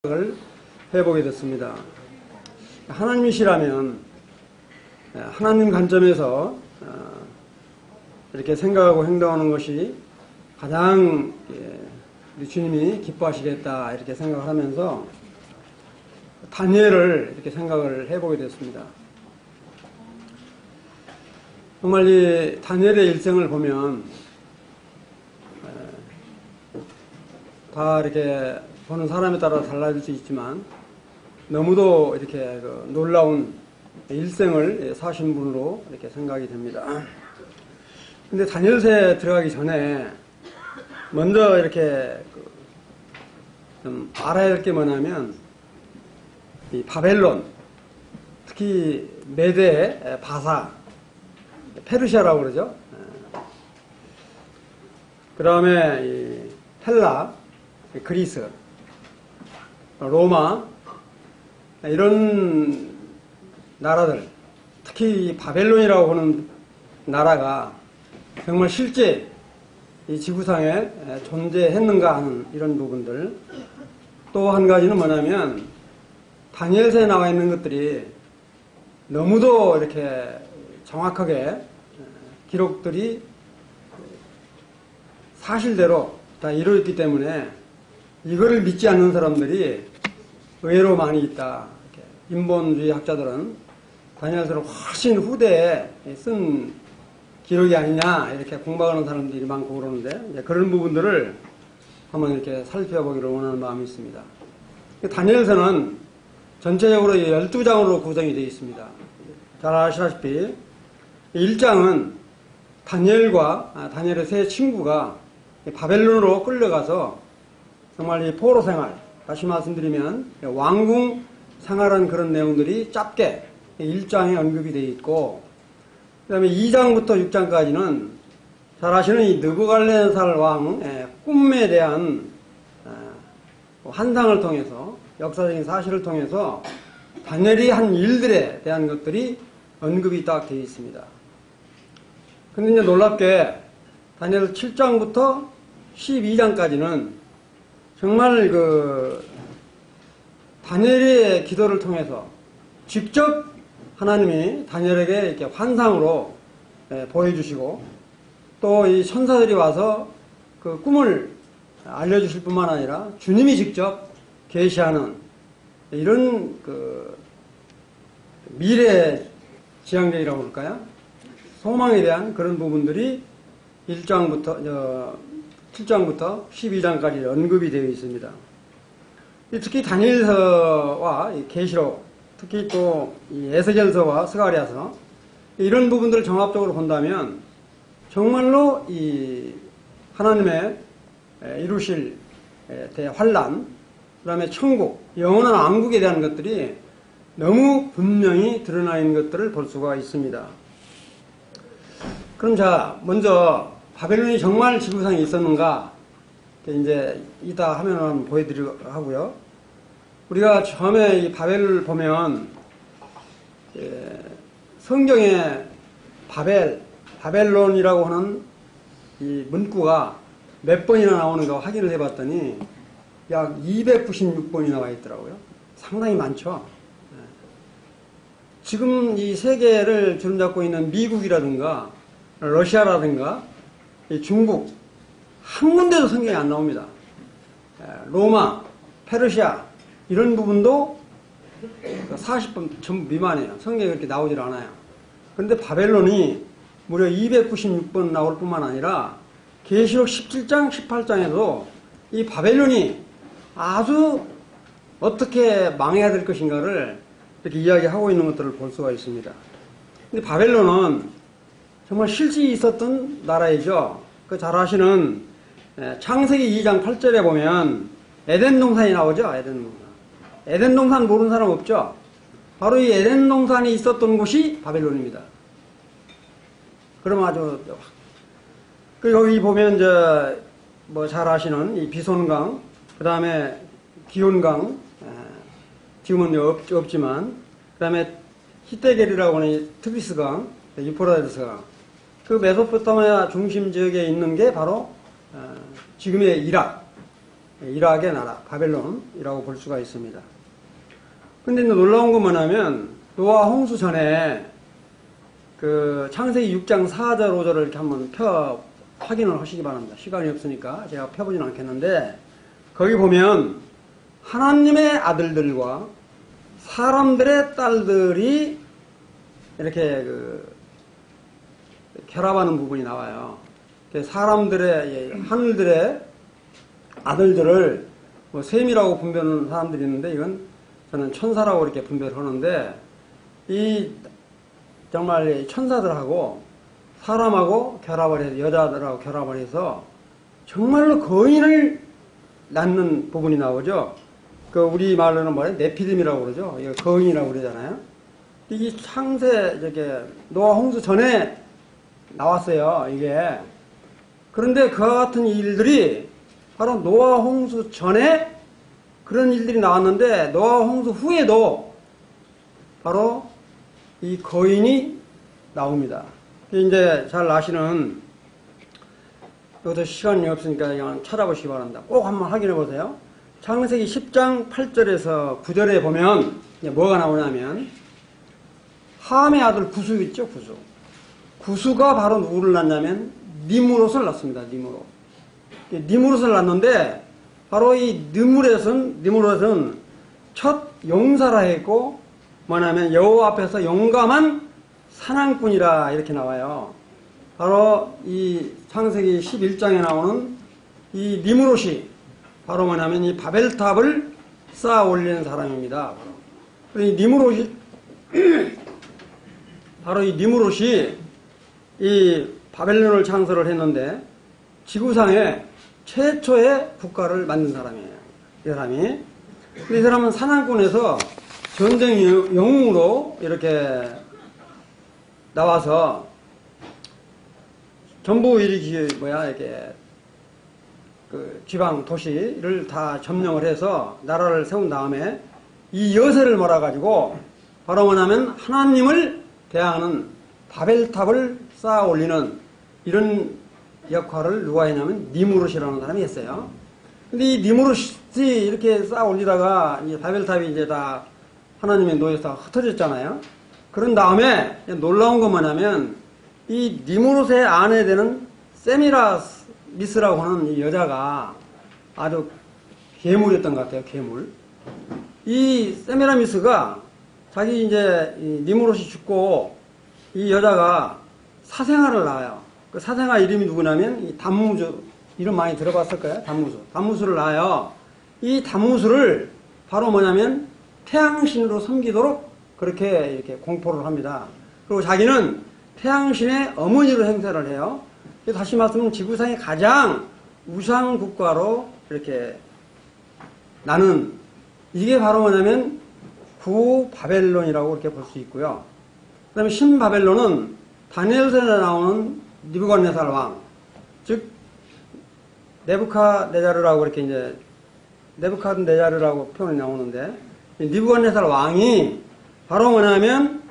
생각을 해보게 됐습니다. 하나님이시라면 하나님 관점에서 이렇게 생각하고 행동하는 것이 가장 우리 주님이 기뻐하시겠다 이렇게 생각을 하면서 다니엘을 이렇게 생각을 해보게 됐습니다. 정말 이 다니엘의 일생을 보면 다 이렇게 보는 사람에 따라 달라질 수 있지만 너무도 이렇게 놀라운 일생을 사신 분으로 이렇게 생각이 됩니다. 근데 다니엘서에 들어가기 전에 먼저 이렇게 좀 알아야 할 게 뭐냐면 이 바벨론, 특히 메대, 바사, 페르시아라고 그러죠. 그 다음에 이 헬라, 그리스, 로마, 이런 나라들, 특히 바벨론이라고 하는 나라가 정말 실제 이 지구상에 존재했는가 하는 이런 부분들. 또 한 가지는 뭐냐면 다니엘서에 나와 있는 것들이 너무도 이렇게 정확하게 기록들이 사실대로 다 이루어졌기 때문에 이거를 믿지 않는 사람들이 의외로 많이 있다. 이렇게 인본주의 학자들은 다니엘서를 훨씬 후대에 쓴 기록이 아니냐 이렇게 공부하는 사람들이 많고 그러는데 그런 부분들을 한번 이렇게 살펴보기를 원하는 마음이 있습니다. 다니엘서는 전체적으로 12장으로 구성이 되어 있습니다. 잘 아시다시피 1장은 다니엘과 다니엘의 세 친구가 바벨론으로 끌려가서 정말 이 포로 생활, 다시 말씀드리면 왕궁 생활한 그런 내용들이 짧게 1장에 언급이 되어 있고, 그 다음에 2장부터 6장까지는 잘 아시는 이 느부갈네살 왕의 꿈에 대한 환상을 통해서, 역사적인 사실을 통해서 다니엘이 한 일들에 대한 것들이 언급이 딱 되어 있습니다. 근데 이제 놀랍게 다니엘 7장부터 12장까지는 정말 다니엘의 기도를 통해서 직접 하나님이 다니엘에게 이렇게 환상으로 보여주시고 또 이 천사들이 와서 그 꿈을 알려주실 뿐만 아니라 주님이 직접 계시하는 이런 미래 지향적이라고 그럴까요? 소망에 대한 그런 부분들이 7장부터 12장까지 언급이 되어 있습니다. 특히 다니엘서와 계시록, 특히 또 에스겔서와 스가랴서 이런 부분들을 종합적으로 본다면 정말로 이 하나님의 이루실 대환란, 그 다음에 천국, 영원한 왕국에 대한 것들이 너무 분명히 드러나 있는 것들을 볼 수가 있습니다. 그럼 자, 먼저 바벨론이 정말 지구상에 있었는가? 이제 이따 화면을 한번 보여드리려고 하고요. 우리가 처음에 이 바벨을 보면 성경에 바벨론이라고 하는 이 문구가 몇 번이나 나오는가 확인을 해봤더니 약 296번이 나와 있더라고요. 상당히 많죠. 지금 이 세계를 주름잡고 있는 미국이라든가 러시아라든가 중국 한 군데도 성경이 안 나옵니다. 로마, 페르시아 이런 부분도 40번 전부 미만이에요. 성경이 그렇게 나오질 않아요. 그런데 바벨론이 무려 296번 나올 뿐만 아니라 계시록 17장, 18장에도 이 바벨론이 아주 어떻게 망해야 될 것인가를 이렇게 이야기하고 있는 것들을 볼 수가 있습니다. 근데 바벨론은 정말 실제 있었던 나라이죠. 잘 아시는 창세기 2장 8절에 보면 에덴 동산이 나오죠. 에덴 동산. 에덴 동산 모르는 사람 없죠. 바로 이 에덴 동산이 있었던 곳이 바벨론입니다. 그럼 아주 여기 보면 잘 아시는 이 비손강, 그 다음에 기온강, 지금은 없지만, 그 다음에 히데겔이라고 하는 트비스강, 유프라데스강. 메소포타미아 중심 지역에 있는 게 바로 지금의 이락, 이락의 나라, 바벨론이라고 볼 수가 있습니다. 근데 놀라운 건 뭐냐면, 노아 홍수 전에 그 창세기 6장 4절, 5절을 이렇게 한번 확인을 하시기 바랍니다. 시간이 없으니까 제가 펴보진 않겠는데, 거기 보면 하나님의 아들들과 사람들의 딸들이 이렇게 결합하는 부분이 나와요. 사람들의, 하늘들의 아들들을 뭐 셈이라고 분별하는 사람들이 있는데, 이건 저는 천사라고 이렇게 분별을 하는데, 이 정말 천사들하고 사람하고 결합을 해서, 여자들하고 결합을 해서 정말로 거인을 낳는 부분이 나오죠. 우리 말로는 뭐예요? 네피림이라고 그러죠. 이거 거인이라고 그러잖아요. 이게 노아 홍수 전에 나왔어요, 이게. 그런데 그와 같은 일들이 바로 노아 홍수 전에 그런 일들이 나왔는데, 노아 홍수 후에도 바로 이 거인이 나옵니다. 이제 잘 아시는, 여기서 시간이 없으니까 그냥 찾아보시기 바랍니다. 꼭 한번 확인해 보세요. 창세기 10장 8절에서 9절에 보면 뭐가 나오냐면, 함의 아들 구수 있죠, 구수. 구수가 바로 누구를 낳냐면 니무롯을 낳습니다. 니무롯을 낳는데, 바로 이 니무롯은 첫 용사라 했고, 뭐냐면 여호와 앞에서 용감한 사냥꾼이라 이렇게 나와요. 바로 이 창세기 11장에 나오는 이 니무롯이 바로 뭐냐면 이 바벨탑을 쌓아 올리는 사람입니다. 바로 이 니무롯이 이 바벨론을 창설을 했는데, 지구상에 최초의 국가를 만든 사람이에요. 이 사람이. 근데 이 사람은 사냥꾼에서 전쟁 영웅으로 이렇게 나와서 전부 이렇게 지방 도시를 다 점령을 해서 나라를 세운 다음에 이 여세를 몰아가지고 바로 뭐냐면 하나님을 대항하는 바벨탑을 쌓아 올리는 이런 역할을 누가 했냐면 니무롯이라는 사람이 했어요. 근데 이 니무롯이 이렇게 쌓아 올리다가 이 바벨탑이 이제 다 하나님의 노예에서 다 흩어졌잖아요. 그런 다음에 놀라운 건 뭐냐면 이 니무롯의 아내 되는 세미라미스라고 하는 이 여자가 아주 괴물이었던 것 같아요. 괴물. 이 세미라미스가 자기 이제 니무롯이 죽고 이 여자가 사생아를 낳아요. 그 사생아 이름이 누구냐면 이 담무수, 이름 많이 들어봤을 거예요. 담무수를 낳아요. 이 담무수를 바로 뭐냐면 태양신으로 섬기도록 그렇게 이렇게 공포를 합니다. 그리고 자기는 태양신의 어머니로 행세를 해요. 다시 말씀은 지구상의 가장 우상 국가로 이렇게 나는, 이게 바로 뭐냐면 구바벨론이라고 이렇게 볼 수 있고요. 그 다음에 신바벨론은 다니엘서에 나오는 느부갓네살 왕, 즉 네부카네자르라고 이렇게 이제 네부카네자르라고 표현이 나오는데, 느부갓네살 왕이 바로 뭐냐면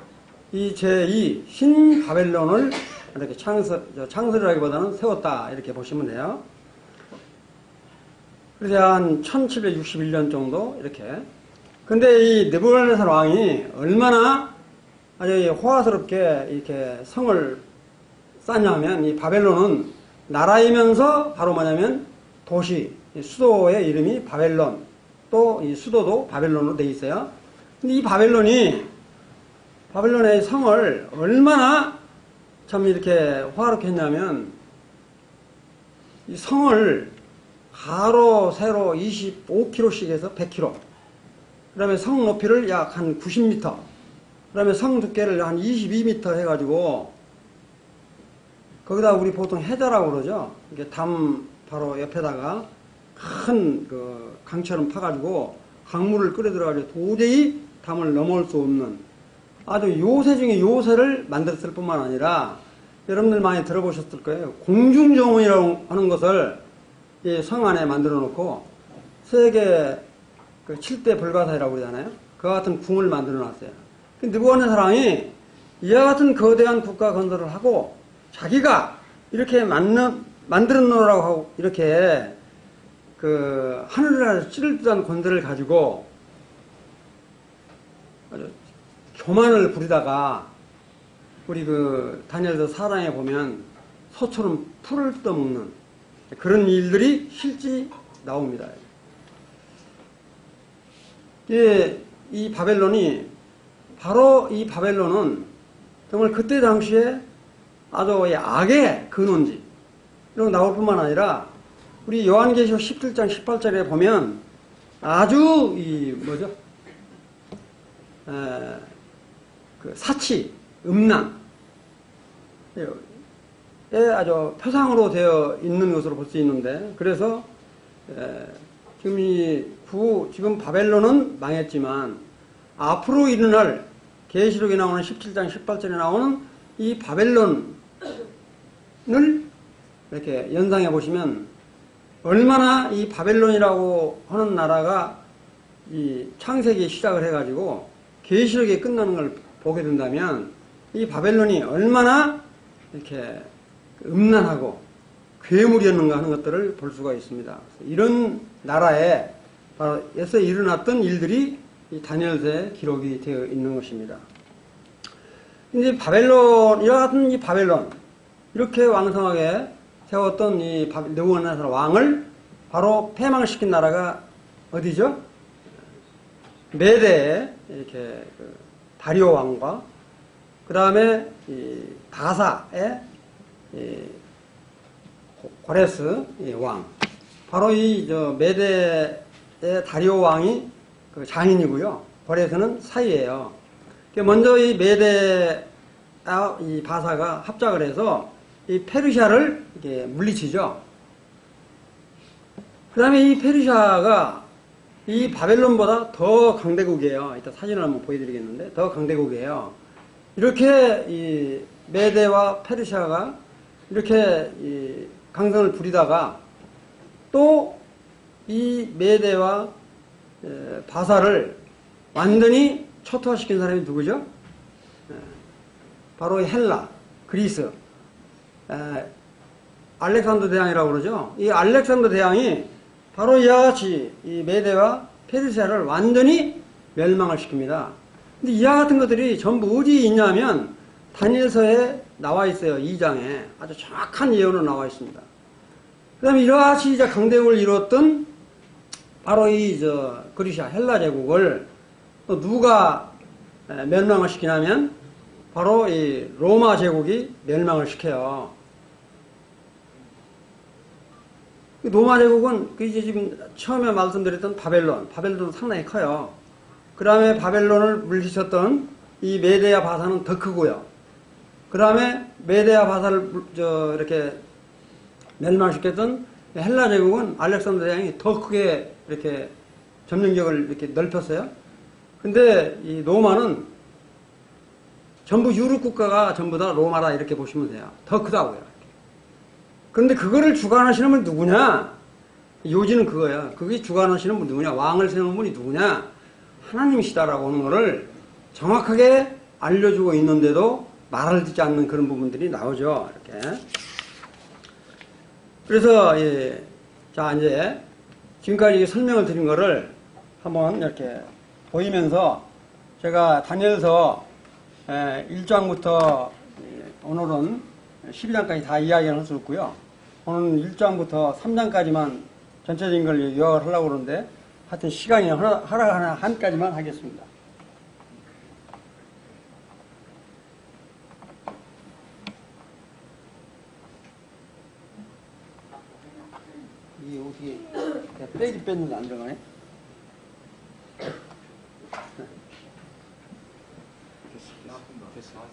이 제2 신바벨론을 이렇게 창설이라기보다는 세웠다 이렇게 보시면 돼요. 그래서 한 1761년 정도 이렇게. 근데 이 느부갓네살 왕이 얼마나 아주 호화스럽게 이렇게 성을 쌓냐면, 이 바벨론은 나라이면서 바로 뭐냐면 도시, 수도의 이름이 바벨론, 또 이 수도도 바벨론으로 되어 있어요. 근데 이 바벨론의 성을 얼마나 참 이렇게 호화롭게 했냐면, 이 성을 가로 세로 25km씩 해서 100km, 그 다음에 성 높이를 약 한 90m, 그 다음에 성 두께를 한 22m 해가지고, 거기다 우리 보통 해자라고 그러죠. 이게 담 바로 옆에다가 큰 강처럼 파가지고 강물을 끌어 들어가지고 도저히 담을 넘어올 수 없는 아주 요새 중에 요새를 만들었을 뿐만 아니라, 여러분들 많이 들어보셨을 거예요. 공중정원이라고 하는 것을 이 성 안에 만들어 놓고 세계 7대 불가사이라고 그러잖아요. 그와 같은 궁을 만들어 놨어요. 느부갓네살 왕이 이와 같은 거대한 국가 건설을 하고 자기가 이렇게 만들어 놓으라고 하고 이렇게 그 하늘을 찌를 듯한 권세를 가지고 아주 교만을 부리다가 우리 그 다니엘서 4장에 보면 소처럼 풀을 떠먹는 그런 일들이 실제 나옵니다. 이 바벨론이 바로 이 바벨론은 정말 그때 당시에 아주 악의 근원지 이런 나올 뿐만 아니라 우리 요한계시록 17장 18절에 보면 아주 이 뭐죠? 그 사치, 음란 아주 표상으로 되어 있는 것으로 볼 수 있는데 그래서 지금 바벨론은 망했지만 앞으로 일어날 계시록에 나오는 17장 18절에 나오는 이 바벨론을 이렇게 연상해 보시면 얼마나 이 바벨론이라고 하는 나라가 이 창세기에 시작을 해가지고 계시록에 끝나는 걸 보게 된다면 이 바벨론이 얼마나 이렇게 음란하고 괴물이었는가 하는 것들을 볼 수가 있습니다. 이런 나라에 에서 일어났던 일들이 이 다니엘서에 기록이 되어 있는 것입니다. 이제 바벨론, 이와 같은 이 바벨론, 이렇게 왕성하게 세웠던 이 느부갓네살 왕을 바로 패망시킨 나라가 어디죠? 메대의 이렇게 그 다리오 왕과 그 다음에 이 바사의 고레스 왕, 바로 이 메대의 다리오 왕이 그 장인이고요. 고레스는 사이예요. 먼저 이 메대와 이 바사가 합작을 해서 이 페르시아를 이렇게 물리치죠. 그 다음에 이 페르시아가 이 바벨론보다 더 강대국이에요. 이따 사진을 한번 보여드리겠는데 더 강대국이에요. 이렇게 이 메대와 페르시아가 이렇게 이 강성을 부리다가 또 이 메대와 바사를 완전히 초토화시킨 사람이 누구죠? 바로 헬라, 그리스, 알렉산더 대왕이라고 그러죠. 이 알렉산더 대왕이 바로 이와 같이 이 메대와 페르시아를 완전히 멸망을 시킵니다. 근데 이와 같은 것들이 전부 어디에 있냐면 다니엘서에 나와 있어요. 2장에 아주 정확한 예언으로 나와 있습니다. 그 다음에 이와 같이 이제 강대국을 이뤘던 바로 이 그리시아 헬라 제국을 또 누가 멸망을 시키냐면 바로 이 로마 제국이 멸망을 시켜요. 로마 제국은 그 이제 지금 처음에 말씀드렸던 바벨론도 상당히 커요. 그 다음에 바벨론을 물리쳤던 이 메대와 바사는 더 크고요. 그 다음에 메대와 바사를 이렇게 멸망시켰던 헬라 제국은 알렉산더 대왕이 더 크게 이렇게 점령력을 이렇게 넓혔어요. 근데 이 로마는 전부 유럽 국가가 전부 다 로마라 이렇게 보시면 돼요. 더 크다고요. 그런데 그거를 주관하시는 분이 누구냐? 요지는 그거야. 그게 주관하시는 분이 누구냐? 왕을 세우는 분이 누구냐? 하나님이시다라고 하는 거를 정확하게 알려주고 있는데도 말을 듣지 않는 그런 부분들이 나오죠. 이렇게. 그래서 자 이제 지금까지 설명을 드린 거를 한번 이렇게 보이면서 제가 다니엘서 1장부터 오늘은 12장까지 다 이야기를 할 수 있고요. 오늘은 1장부터 3장까지만 전체적인 걸 요약을 하려고 그러는데 하여튼 시간이 하나 한까지만 하겠습니다. 이게 어떻게 빼기 뺐는데 안 들어가네? 됐습니다.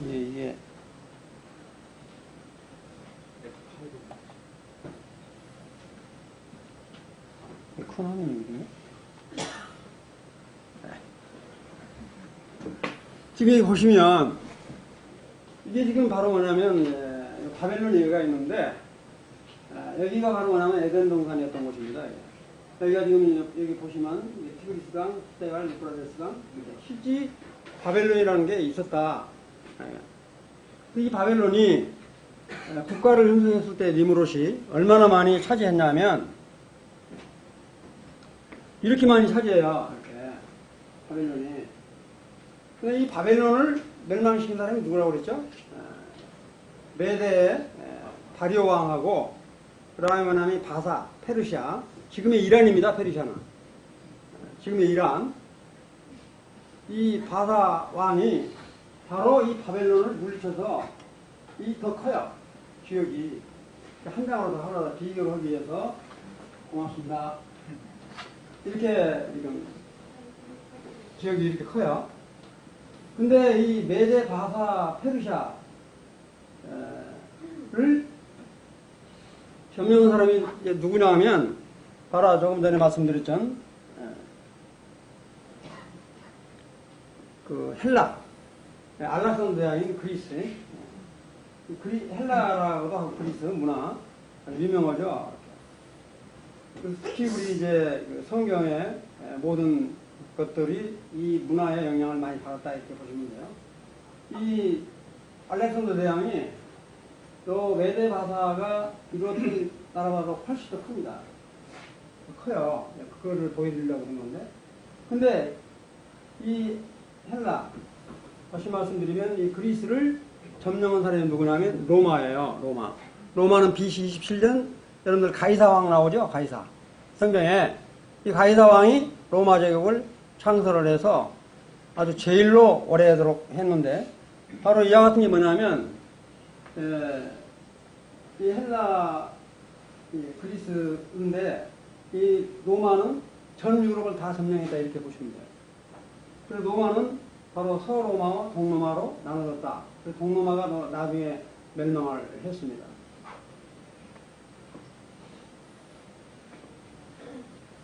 이게 큰 화면이거든요. 지금 여기 보시면 이게 지금 바로 뭐냐면 바벨론 얘기가 있는데 여기가 바로 뭐냐면 에덴 동산이었던 곳입니다. 여기가 지금 여기 보시면 티그리스강, 스테갈, 유프라테스강, 실제 바벨론이라는 게 있었다. 이 바벨론이 국가를 형성했을 때 니무롯이 얼마나 많이 차지했냐면 이렇게 많이 차지해요. 이렇게 바벨론이. 근데 이 바벨론을 멸망시킨 사람이 누구라고 그랬죠? 메대의 다리오 왕하고 그 다음에 바사, 페르시아. 지금의 이란입니다. 페르시아는. 지금의 이란. 이 바사 왕이 바로 이 바벨론을 물리쳐서 이 더 커요. 지역이. 한 장으로 더 하나 비교를 하기 위해서 고맙습니다. 이렇게 지금 지역이 이렇게 커요. 근데 이 메데, 바사, 페르시아를 점령한 사람이 누구냐 하면 바로 조금 전에 말씀드렸죠. 그 헬라, 알렉산더 대왕인 그리스, 헬라라고도 하고 그리스 문화 유명하죠. 특히 우리 이제 성경의 모든 것들이 이 문화에 영향을 많이 받았다 이렇게 보시면 돼요. 이 알렉산더 대왕이 또 메데 바사가 이루어진 나라보다 훨씬 더 큽니다. 커요. 그거를 보여드리려고 한 건데. 근데 이 헬라, 다시 말씀드리면 이 그리스를 점령한 사람이 누구냐면 로마예요. 로마. 로마는 BC 27년 여러분들 가이사 왕 나오죠? 가이사. 성경에 이 가이사 왕이 로마 제국을 창설을 해서 아주 제일로 오래도록 했는데 바로 이와 같은 게 뭐냐면 이 헬라 그리스인데 이 로마는 전 유럽을 다 점령했다 이렇게 보시면 돼요. 그래서 로마는 바로 서로마와 동로마로 나눠졌다. 그래서 동로마가 나중에 멸망을 했습니다.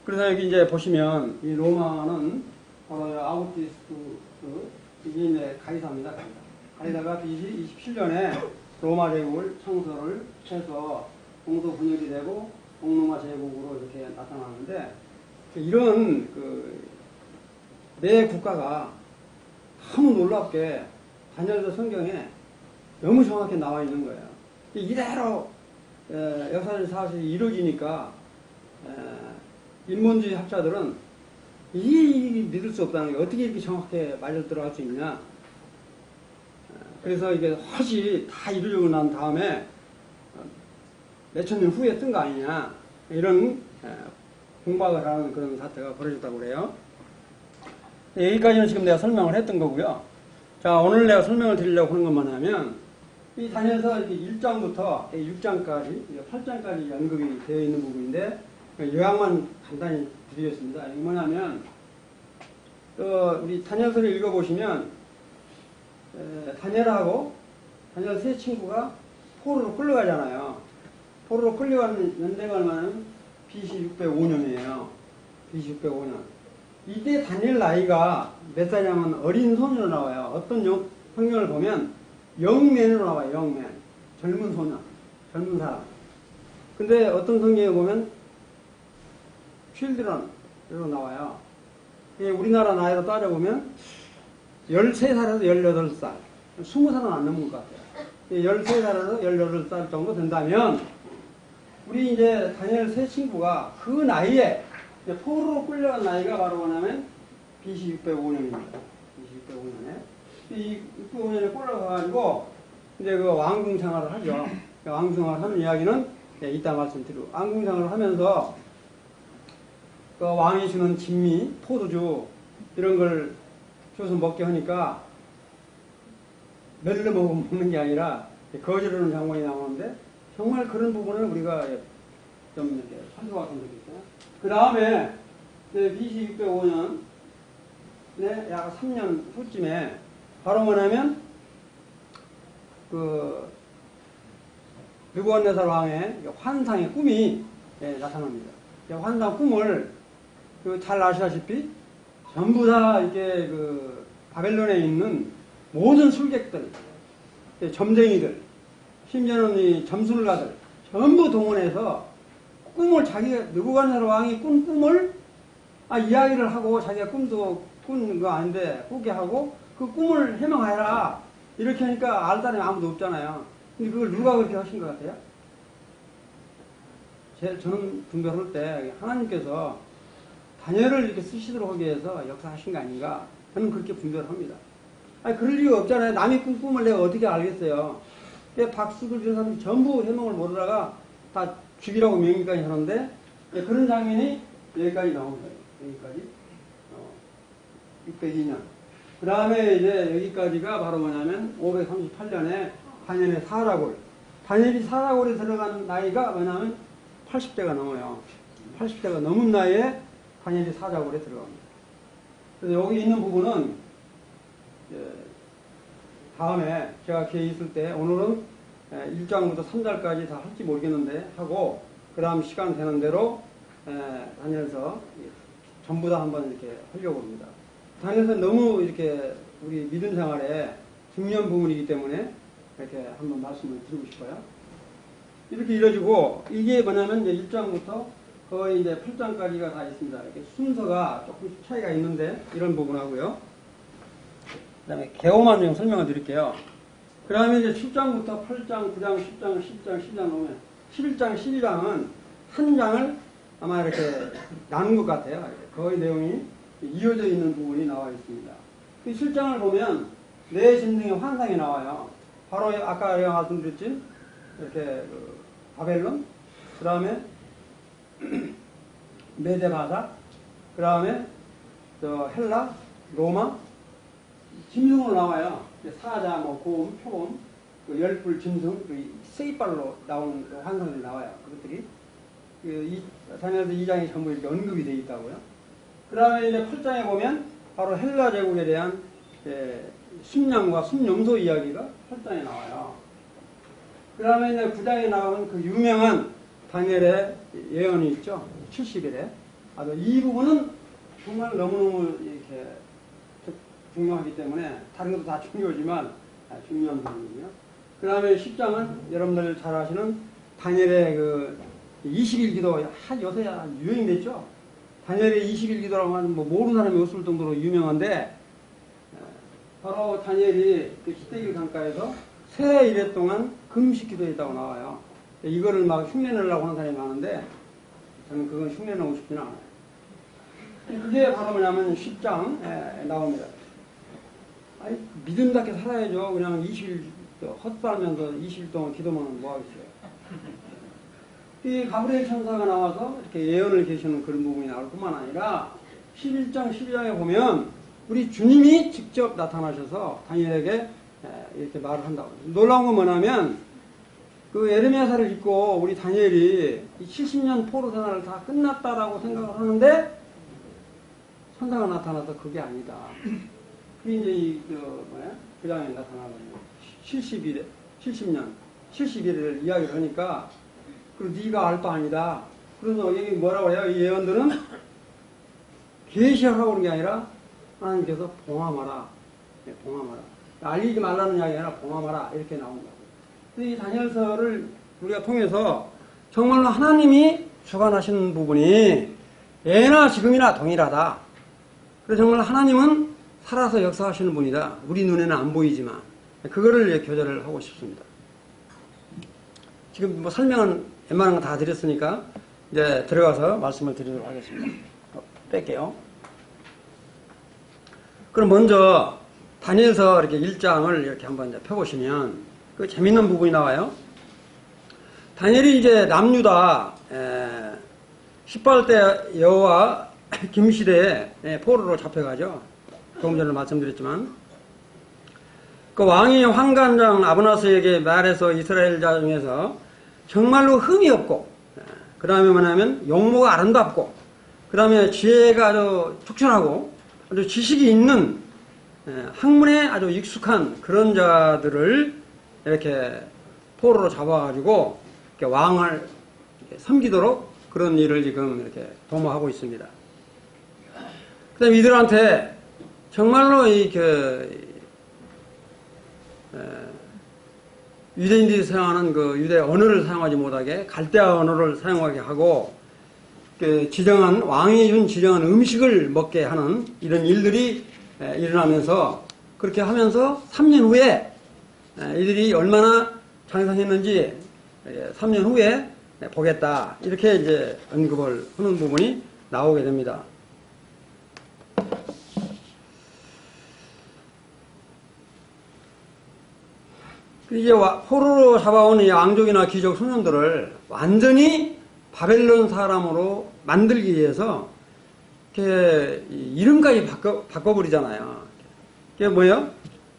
그래서 여기 이제 보시면 이 로마는 바로 아우구스투스 이게 이제 가이사입니다. 가이사가 BC 27년에 로마 제국을 창설을 해서 공도 분열이 되고 동로마 제국으로 이렇게 나타나는데 이런 내 국가가 너무 놀랍게 다니엘서 성경에 너무 정확히 나와 있는 거예요. 이대로 역사적 사실이 이루어지니까 인문주의 학자들은 이 믿을 수 없다는 게 어떻게 이렇게 정확하게 말려 들어갈 수 있냐. 그래서 이게 훨씬 다 이루어지고 난 다음에 몇천 년 후에 뜬 거 아니냐. 이런 공박을 하는 그런 사태가 벌어졌다고 그래요. 여기까지는 지금 내가 설명을 했던 거고요. 자, 오늘 내가 설명을 드리려고 하는 것만 하면 이 다니엘서 1장부터 6장까지, 8장까지 언급이 되어 있는 부분인데 요약만 간단히 드리겠습니다. 이게 뭐냐면 우리 다니엘서를 읽어보시면 다니엘하고 다니엘 세 친구가 포로로 끌려가잖아요. 포로로 끌려가는 연대가 얼마냐면 BC 605년이에요. BC 605년. 이때 다니엘 나이가 몇 살이냐면 어린 소년으로 나와요. 어떤 성경을 보면 영맨으로 나와요. 영맨. 젊은 소년. 젊은 사람. 근데 어떤 성경에 보면 칠드런으로 나와요. 우리나라 나이로 따져보면 13살에서 18살. 20살은 안 넘은 것 같아요. 13살에서 18살 정도 된다면 우리 이제 다니엘 세 친구가 그 나이에 포로로 끌려간 나이가 바로 뭐냐면 BC 605년입니다. BC 605년에. 이 605년에 끌려가가지고 이제 그 왕궁 생활을 하죠. 왕궁 생활을 하는 이야기는 이따 말씀드리고 왕궁 생활을 하면서 그 왕이 주는 진미, 포도주 이런 걸 줘서 먹게 하니까 멜로 먹는 게 아니라 거지르는 장면이 나오는데 정말 그런 부분을 우리가 좀 이렇게 살펴봤으면 좋겠어요. 그 다음에 BC 605년에 약 3년 후쯤에 바로 뭐냐면 느부갓네살 왕의 환상의 꿈이 나타납니다. 환상 꿈을 잘 아시다시피 전부 다 이게 바벨론에 있는 모든 술객들, 점쟁이들, 심지어는 이 점술가들 전부 동원해서 꿈을 자기가, 느부갓네살 왕이 꾼 꿈을, 이야기를 하고 자기가 꿈도 꾼 거 아닌데, 꾸게 하고, 그 꿈을 해명하라. 이렇게 하니까 알 사람이 아무도 없잖아요. 근데 그걸 누가 그렇게 하신 것 같아요? 저는 분별할 때 하나님께서 다니엘을 이렇게 쓰시도록 하기 위해서 역사하신 거 아닌가? 저는 그렇게 분별합니다. 그럴 리가 없잖아요. 남이 꾼 꿈을 내가 어떻게 알겠어요? 박수들 이런 사람들이 전부 해명을 모르다가 다 죽이라고 명의까지 하는데, 그런 장면이 여기까지 나온 거예요. 여기까지. 602년. 그 다음에 이제 여기까지가 바로 뭐냐면 538년에 다니엘의 사라골. 다니엘이 사라골에 들어간 나이가 뭐냐면 80대가 넘어요. 80대가 넘은 나이에 다니엘이 사라골에 들어갑니다. 그래서 여기 있는 부분은 다음에 제가 기회 있을 때 오늘은 1장부터 3장까지 다 할지 모르겠는데 하고 그 다음 시간 되는 대로 다니엘서 전부 다 한번 이렇게 하려고 합니다. 다니엘서 너무 이렇게 우리 믿음 생활에 중요한 부분이기 때문에 이렇게 한번 말씀을 드리고 싶어요. 이렇게 이루어지고 이게 뭐냐면 이제 1장부터 거의 이제 8장까지가 다 있습니다. 이렇게 순서가 조금씩 차이가 있는데 이런 부분하고요. 그 다음에 개요만 좀 설명을 드릴게요. 그 다음에 이제 7장부터 8장, 9장, 10장, 10장, 10장 넘으면 11장, 12장은 한 장을 아마 이렇게 나눈 것 같아요. 거의 내용이 이어져 있는 부분이 나와 있습니다. 그 7장을 보면 네 짐승의 환상이 나와요. 바로 아까 제가 말씀드렸지? 이렇게 바벨론, 그 다음에 메데바사, 그 다음에 헬라, 로마, 짐승으로 나와요. 사자, 곰, 표범, 열불 짐승, 세이발로 나오는 환상들이 나와요. 그것들이. 다니엘서 2장이 전부 이렇게 언급이 되어 있다고요. 그 다음에 이제 8장에 보면 바로 헬라 제국에 대한 순양과 순염소 이야기가 8장에 나와요. 그 다음에 이제 9장에 나오는 그 유명한 다니엘의 예언이 있죠. 70일에. 이 부분은 정말 너무너무 이렇게 중요하기 때문에 다른 것도 다 중요하지만 중요한 부분이에요. 그 다음에 10장은 여러분들 잘 아시는 다니엘의 그 20일 기도, 요새 유행됐죠? 다니엘의 20일 기도라고 하면 모르는 사람이 없을 정도로 유명한데, 바로 다니엘이 그 히데길 강가에서 세 일해 동안 금식 기도했다고 나와요. 이거를 막 흉내내려고 하는 사람이 많은데, 저는 그건 흉내내고 싶지는 않아요. 그게 바로 뭐냐면 10장에 나옵니다. 믿음답게 살아야죠. 그냥 20일 헛살면서 20일 동안 기도만 뭐 하겠어요. 이 가브리엘 천사가 나와서 이렇게 예언을 계시는 그런 부분이 나올 뿐만 아니라 11장, 12장에 보면 우리 주님이 직접 나타나셔서 다니엘에게 이렇게 말을 한다고. 놀라운 건 뭐냐면 그 에르미야서를 읽고 우리 다니엘이 이 70년 포로 생활을 다 끝났다라고 생각을 하는데 천사가 나타나서 그게 아니다. 그게 이제 그 장에 나타나거든요. 70년, 70일을 이야기를 하니까 그리고 네가 알 바 아니다. 그래서 여기 뭐라고 해요? 이 예언들은 계시하라고 하는 게 아니라 하나님께서 봉함하라. 봉함하라. 알리지 말라는 이야기 아니라 봉함하라. 이렇게 나온다고. 이 다니엘서를 우리가 통해서 정말로 하나님이 주관하시는 부분이 예나 지금이나 동일하다. 그래서 정말 하나님은 살아서 역사하시는 분이다. 우리 눈에는 안 보이지만 그거를 교제를 하고 싶습니다. 지금 뭐 설명은 웬만한 거 다 드렸으니까 이제 들어가서 말씀을 드리도록 하겠습니다. 뺄게요. 그럼 먼저 다니엘서 이렇게 1장을 이렇게 한번 이제 펴보시면 그 재밌는 부분이 나와요. 다니엘이 이제 남유다 18대 여호와 김시대에 포로로 잡혀가죠. 조금 전에 말씀드렸지만 그 왕이 환관장 아브나스에게 말해서 이스라엘 자 중에서 정말로 흠이 없고 그 다음에 뭐냐면 용모가 아름답고 그 다음에 지혜가 아주 촉철하고 아주 지식이 있는 학문에 아주 익숙한 그런 자들을 이렇게 포로로 잡아가지고 이렇게 왕을 이렇게 섬기도록 그런 일을 지금 이렇게 도모하고 있습니다. 그 다음에 이들한테 정말로 유대인들이 사용하는 그 유대 언어를 사용하지 못하게 갈대아 언어를 사용하게 하고 그 지정한 왕이 준 지정한 음식을 먹게 하는 이런 일들이 일어나면서 그렇게 하면서 3년 후에 이들이 얼마나 장성했는지 3년 후에 보겠다 이렇게 이제 언급을 하는 부분이 나오게 됩니다. 이제 포로로 잡아온 이 왕족이나 귀족 소년들을 완전히 바벨론 사람으로 만들기 위해서 이렇게 이름까지 바꿔버리잖아요. 그게 뭐예요?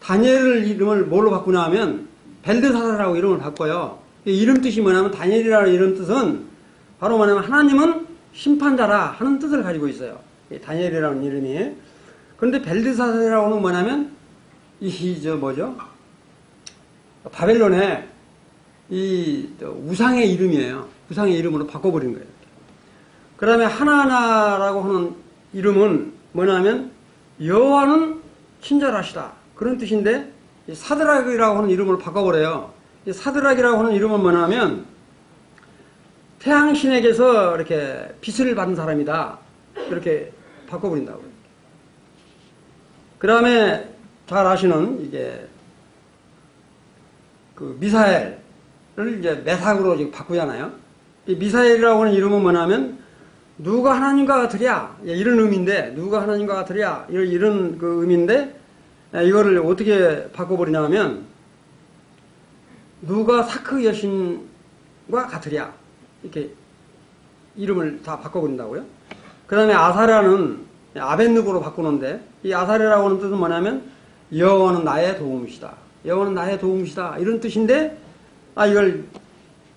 다니엘 이름을 뭘로 바꾸냐 하면 벨드사사라고 이름을 바꿔요. 이름 뜻이 뭐냐면 다니엘이라는 이름 뜻은 바로 뭐냐면 하나님은 심판자라 하는 뜻을 가지고 있어요. 다니엘이라는 이름이. 그런데 벨드사사라고는 뭐냐면 뭐죠? 바벨론의 이 우상의 이름이에요. 우상의 이름으로 바꿔버린 거예요. 그 다음에 하나나라고 하는 이름은 뭐냐면 여호와는 친절하시다 그런 뜻인데 사드락이라고 하는 이름으로 바꿔버려요. 사드락이라고 하는 이름은 뭐냐면 태양신에게서 이렇게 빛을 받은 사람이다 이렇게 바꿔버린다고요. 그 다음에 잘 아시는 이게 그 미사엘을 이제 메삭으로 지금 바꾸잖아요. 이 미사엘이라고 하는 이름은 뭐냐면 누가 하나님과 같으랴 이런 의미인데 누가 하나님과 같으랴 이런 그 의미인데 이거를 어떻게 바꿔버리냐면 누가 사크 여신과 같으랴 이렇게 이름을 다 바꿔버린다고요. 그 다음에 아사랴는 아벤느고로 바꾸는데 이 아사랴라고 하는 뜻은 뭐냐면 여호와는 나의 도움이시다. 여호와는 나의 도움이시다 이런 뜻인데 이걸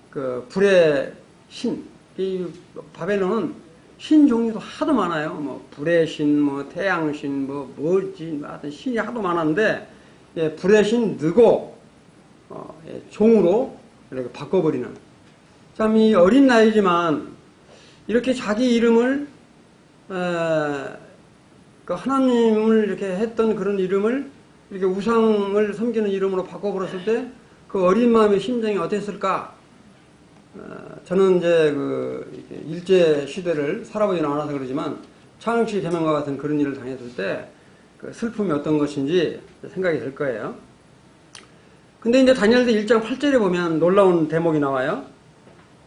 그 불의 신 이 바벨론은 신 종류도 하도 많아요. 뭐 불의 신, 뭐 태양 신, 뭐지 하여튼 신이 하도 많았는데 불의 신 느고 종으로 이렇게 바꿔버리는 참 이 어린 나이지만 이렇게 자기 이름을 그 하나님을 이렇게 했던 그런 이름을 이렇게 우상을 섬기는 이름으로 바꿔버렸을 때 그 어린 마음의 심정이 어땠을까? 저는 이제 그 일제 시대를 살아보지는 않아서 그러지만 창씨 개명과 같은 그런 일을 당했을 때 그 슬픔이 어떤 것인지 생각이 들 거예요. 근데 이제 다니엘서 1장 8절에 보면 놀라운 대목이 나와요.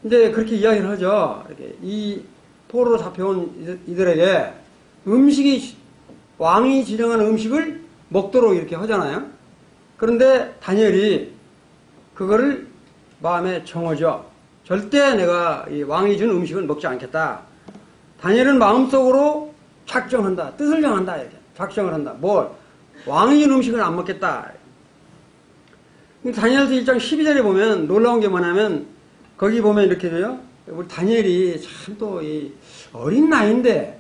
근데 그렇게 이야기를 하죠. 이렇게 이 포로로 잡혀온 이들에게 음식이 왕이 지정한 음식을 먹도록 이렇게 하잖아요. 그런데 다니엘이 그거를 마음에 정하죠. 절대 내가 이 왕이 준 음식은 먹지 않겠다. 다니엘은 마음속으로 작정한다. 뜻을 정한다. 이렇게 작정을 한다. 뭘? 왕이 준 음식은 안 먹겠다. 다니엘서 1장 12절에 보면 놀라운 게 뭐냐면 거기 보면 이렇게 돼요. 우리 다니엘이 참 또 이 어린 나이인데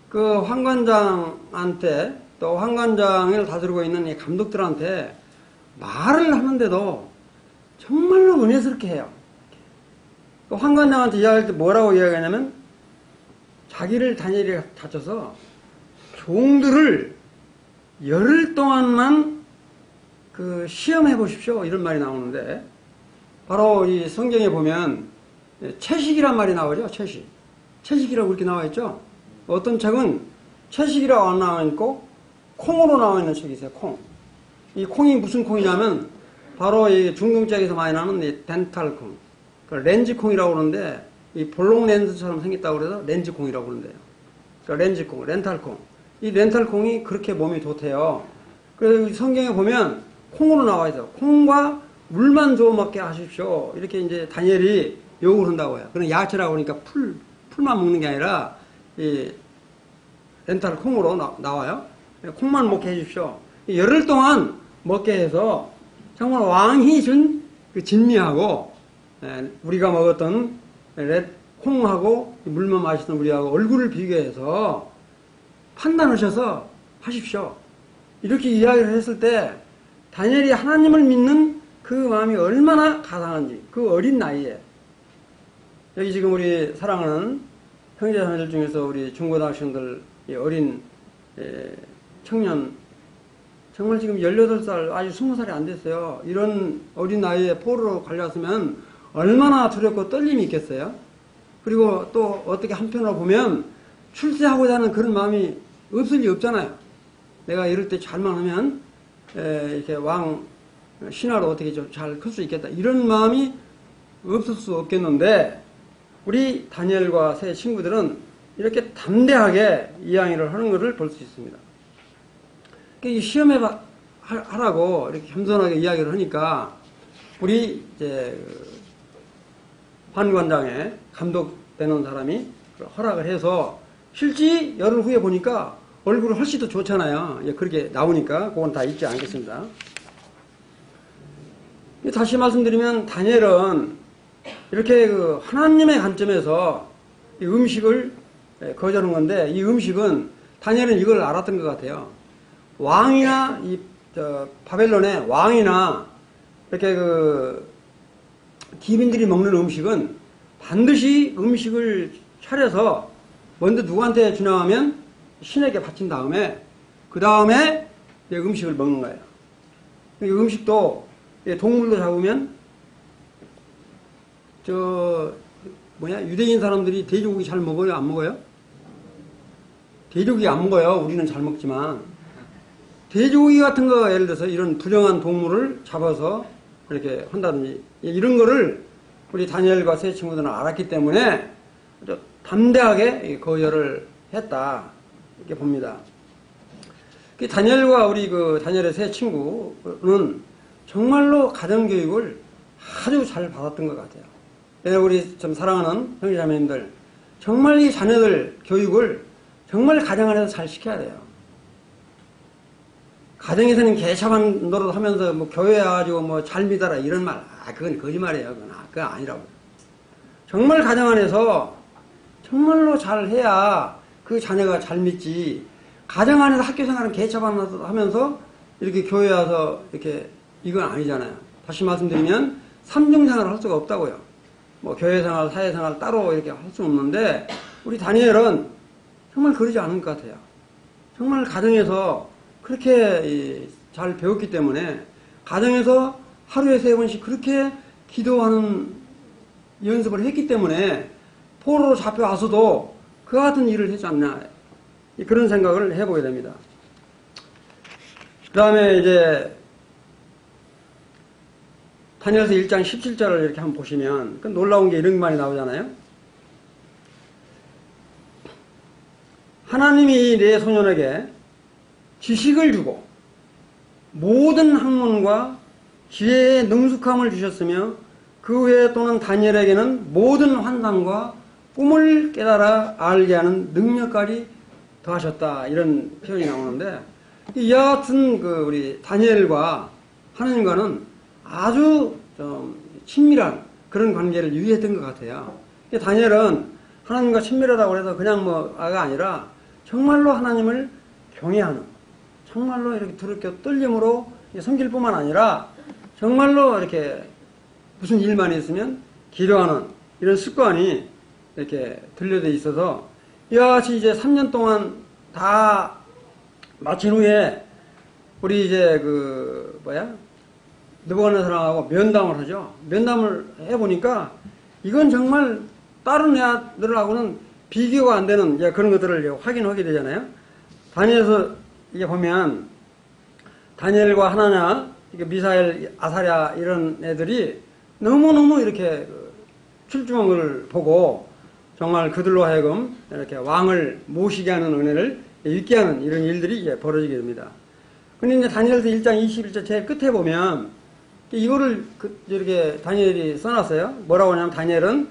그 황관장한테 또 황관장을 다스리고 있는 이 감독들한테 말을 하는데도 정말로 은혜스럽게 해요. 황관장한테 이야기할 때 뭐라고 이야기하냐면 자기를 다니엘이 다쳐서 종들을 열흘 동안만 그 시험해 보십시오 이런 말이 나오는데 바로 이 성경에 보면 채식이란 말이 나오죠. 채식이라고 이렇게 나와 있죠. 어떤 책은 채식이라고 안 나와 있고 콩으로 나와 있는 책이 있어요. 콩. 이 콩이 무슨 콩이냐면 바로 이 중동지역에서 많이 나는 이 덴탈 콩. 그 렌즈 콩이라고 그러는데 이 볼록 렌즈처럼 생겼다고 그래서 렌즈 콩이라고 그러는데요. 그러니까 렌즈 콩, 렌탈 콩. 이 렌탈 콩이 그렇게 몸이 좋대요. 그래서 성경에 보면 콩으로 나와 있어요. 콩과 물만 좀 먹게 하십시오. 이렇게 이제 다니엘이 요구를 한다고 해요. 그런 야채라고 하니까 풀만 먹는 게 아니라 이 렌탈 콩으로 나와요. 콩만 먹게 해주십시오. 열흘 동안 먹게 해서 정말 왕이 준 그 진미하고 우리가 먹었던 콩하고 물만 마시던 우리하고 얼굴을 비교해서 판단하셔서 하십시오. 이렇게 이야기를 했을 때 다니엘이 하나님을 믿는 그 마음이 얼마나 가상한지 그 어린 나이에 여기 지금 우리 사랑하는 형제자매들 중에서 우리 중고등학생들 어린 청년 정말 지금 18살, 아직 20살이 안 됐어요. 이런 어린 나이에 포로로 갈렸으면 얼마나 두렵고 떨림이 있겠어요? 그리고 또 어떻게 한편으로 보면 출세하고자 하는 그런 마음이 없을 리 없잖아요. 내가 이럴 때 잘만 하면 이렇게 왕 신하로 어떻게 좀 잘 클 수 있겠다. 이런 마음이 없을 수 없겠는데 우리 다니엘과 세 친구들은 이렇게 담대하게 이야기를 하는 것을 볼 수 있습니다. 이 시험해 하라고 이렇게 겸손하게 이야기를 하니까 우리 이제 관관장에 감독되는 사람이 허락을 해서 실제 열흘 후에 보니까 얼굴이 훨씬 더 좋잖아요. 그렇게 나오니까 그건 다 잊지 않겠습니다. 다시 말씀드리면 다니엘은 이렇게 그 하나님의 관점에서 이 음식을 거저는 건데 이 음식은 다니엘은 이걸 알았던 것 같아요. 왕이나 바벨론의 왕이나 이렇게 그 기민들이 먹는 음식은 반드시 음식을 차려서 먼저 누구한테 주냐 하면 신에게 바친 다음에 그 다음에 음식을 먹는 거예요. 이 음식도 동물로 잡으면 유대인 사람들이 돼지고기 잘 먹어요? 안 먹어요? 돼지고기 안 먹어요. 우리는 잘 먹지만 돼지고기 같은 거 예를 들어서 이런 불량한 동물을 잡아서 이렇게 한다든지 이런 거를 우리 다니엘과 세 친구들은 알았기 때문에 아주 담대하게 거절을 했다 이렇게 봅니다. 다니엘과 우리 그 다니엘의 세 친구는 정말로 가정교육을 아주 잘 받았던 것 같아요. 우리 좀 사랑하는 형제자매님들 정말 이 자녀들 교육을 정말 가정 안에서 잘 시켜야 돼요. 가정에서는 개차반 노릇하면서 뭐 교회 와가지고 뭐 잘 믿어라 이런 말, 그건 거짓말이에요. 그건 아니라고. 정말 가정 안에서 정말로 잘 해야 그 자녀가 잘 믿지. 가정 안에서 학교 생활은 개차반 하면서 이렇게 교회 와서 이렇게 이건 아니잖아요. 다시 말씀드리면 삼중생활을 할 수가 없다고요. 뭐 교회 생활, 사회 생활 따로 이렇게 할 수 없는데 우리 다니엘은 정말 그러지 않은 것 같아요. 정말 가정에서 그렇게 잘 배웠기 때문에 가정에서 하루에 3번씩 그렇게 기도하는 연습을 했기 때문에 포로로 잡혀와서도 그 같은 일을 하지 않나 그런 생각을 해보게 됩니다. 그 다음에 이제 다니엘서 1장 17절을 이렇게 한번 보시면 그 놀라운 게 이런 말이 나오잖아요. 하나님이 내 소년에게 지식을 주고 모든 학문과 지혜의 능숙함을 주셨으며 그 외에 또는 다니엘에게는 모든 환상과 꿈을 깨달아 알게 하는 능력까지 더하셨다 이런 표현이 나오는데 이와 같은 우리 다니엘과 하나님과는 아주 좀 친밀한 그런 관계를 유지했던 것 같아요. 다니엘은 하나님과 친밀하다고 해서 그냥 뭐가 아니라 정말로 하나님을 경외하는 정말로 이렇게 두렵게 떨림으로 섬길 뿐만 아니라 정말로 이렇게 무슨 일만 있으면 기도하는 이런 습관이 이렇게 들려져 있어서 이와 같이 이제 3년 동안 다 마친 후에 우리 이제 느부갓네살하고 면담을 하죠. 면담을 해보니까 이건 정말 다른 애들하고는 비교가 안 되는 그런 것들을 확인하게 되잖아요. 다니엘서 이게 보면 다니엘과 하나냐, 미사엘, 아사랴 이런 애들이 너무너무 이렇게 출중한 걸 보고 정말 그들로 하여금 이렇게 왕을 모시게 하는 은혜를 잊게 하는 이런 일들이 벌어지게 됩니다. 근데 이제 다니엘서 1장 21절 제일 끝에 보면 이거를 이렇게 다니엘이 써놨어요. 뭐라고 하냐면 다니엘은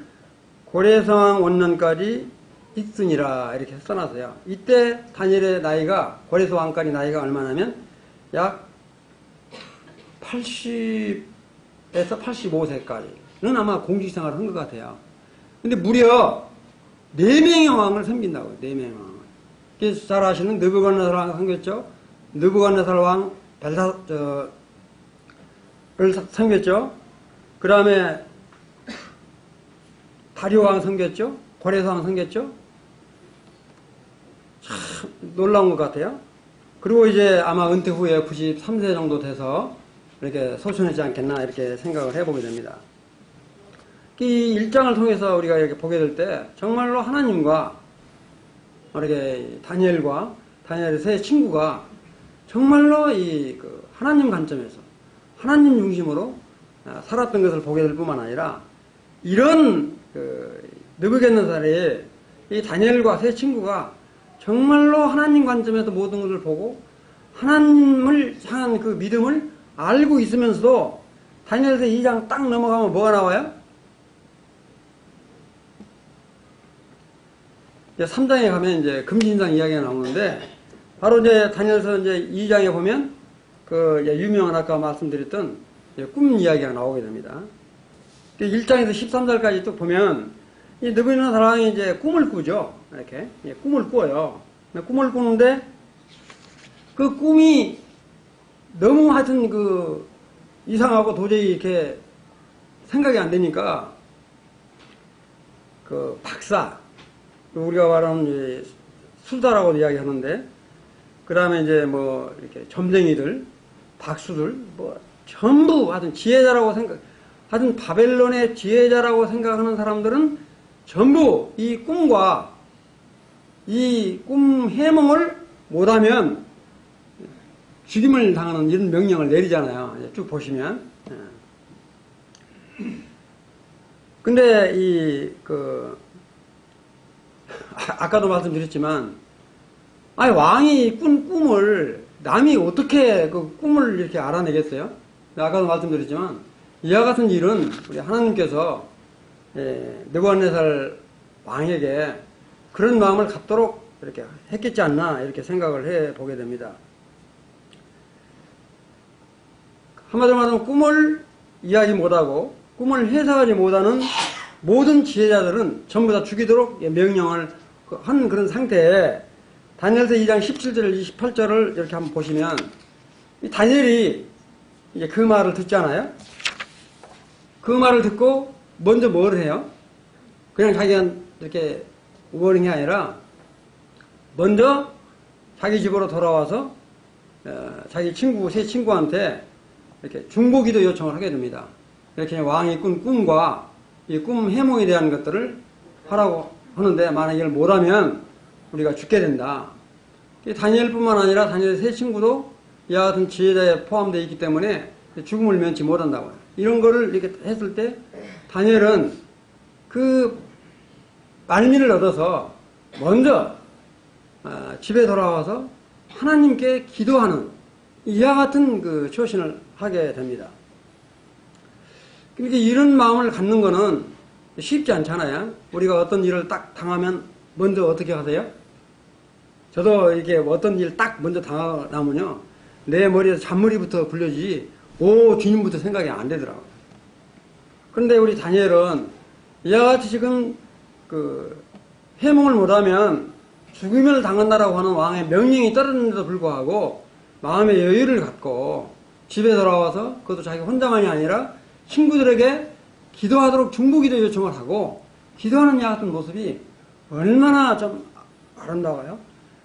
고레성왕 원년까지 있으니라 이렇게 써놨어요. 이때 다니엘의 나이가 고레스 왕까지 나이가 얼마냐면 약 80에서 85세까지는 아마 공직생활을 한 것 같아요. 근데 무려 4명의 왕을 섬긴다고요. 4명의 왕을. 그래서 잘 아시는 느부갓네살 왕 섬겼죠. 느부갓네살 왕 벨사를 섬겼죠. 그 다음에 다리오 왕 섬겼죠. 고레스 왕 섬겼죠. 참 놀라운 것 같아요. 그리고 이제 아마 은퇴 후에 93세 정도 돼서 이렇게 소천하지 않겠나 이렇게 생각을 해보게 됩니다. 이 1장을 통해서 우리가 이렇게 보게 될 때 정말로 하나님과 이렇게 다니엘의 세 친구가 정말로 그 하나님 관점에서 하나님 중심으로 살았던 것을 보게 될 뿐만 아니라 이런 느부갓네살의 이 다니엘과 세 친구가 정말로 하나님 관점에서 모든 것을 보고 하나님을 향한 그 믿음을 알고 있으면서도 다니엘서 2장 딱 넘어가면 뭐가 나와요? 이제 3장에 가면 이제 금신상 이야기가 나오는데 바로 이제 다니엘서 이제 2장에 보면 그 유명한 아까 말씀드렸던 꿈 이야기가 나오게 됩니다. 1장에서 13절까지 또 보면 이 느부갓네살이 이제 꿈을 꾸죠. 이렇게 꿈을 꿔요. 꿈을 꾸는데 그 꿈이 너무 하여튼 그 이상하고 도저히 이렇게 생각이 안 되니까 그 박사, 우리가 말하는 수다라고도 이야기하는데, 그 다음에 이제 뭐 이렇게 점쟁이들, 박수들, 뭐 전부 하여튼 지혜자라고 하여튼 바벨론의 지혜자라고 생각하는 사람들은 전부 이 꿈과 이 꿈 해몽을 못하면 죽임을 당하는 이런 명령을 내리잖아요. 쭉 보시면. 근데 아까도 말씀드렸지만, 왕이 꾼 꿈을 남이 어떻게 그 꿈을 이렇게 알아내겠어요? 아까도 말씀드렸지만, 이와 같은 일은 우리 하나님께서 느부갓네살 왕에게 그런 마음을 갖도록 이렇게 했겠지 않나 이렇게 생각을 해 보게 됩니다. 한마디로 말하면 꿈을 이야기 못하고 꿈을 해석하지 못하는 모든 지혜자들은 전부 다 죽이도록 명령을 한 그런 상태에 다니엘서 2장 17절 28절을 이렇게 한번 보시면 이 다니엘이 이제 그 말을 듣잖아요. 그 말을 듣고 먼저 뭘 해요? 그냥 자기가 이렇게 우월한 게 아니라 먼저 자기 집으로 돌아와서 자기 세 친구한테 이렇게 중보기도 요청을 하게 됩니다. 이렇게 왕이 꾼 꿈과 이 꿈 해몽에 대한 것들을 하라고 하는데 만약 이걸 못하면 우리가 죽게 된다. 다니엘뿐만 아니라 다니엘의 세 친구도 이와 같은 지혜자에 포함되어 있기 때문에 죽음을 면치 못한다고요. 이런 거를 이렇게 했을 때 다니엘은 그 말미를 얻어서 먼저 집에 돌아와서 하나님께 기도하는 이와 같은 그 처신을 하게 됩니다. 그러니까 이런 마음을 갖는 거는 쉽지 않잖아요. 우리가 어떤 일을 딱 당하면 먼저 어떻게 하세요? 저도 이렇게 어떤 일 딱 먼저 당하면요, 내 머리에서 잔머리부터 굴려지지 뒤님부터 생각이 안 되더라고요. 그런데 우리 다니엘은 이와 같이 지금 그 해몽을 못하면 죽임을 당한다라고 하는 왕의 명령이 떨어졌는데도 불구하고 마음의 여유를 갖고 집에 돌아와서 그것도 자기 혼자만이 아니라 친구들에게 기도하도록 중보기도 요청을 하고 기도하는 야 같은 모습이 얼마나 좀 아름다워요.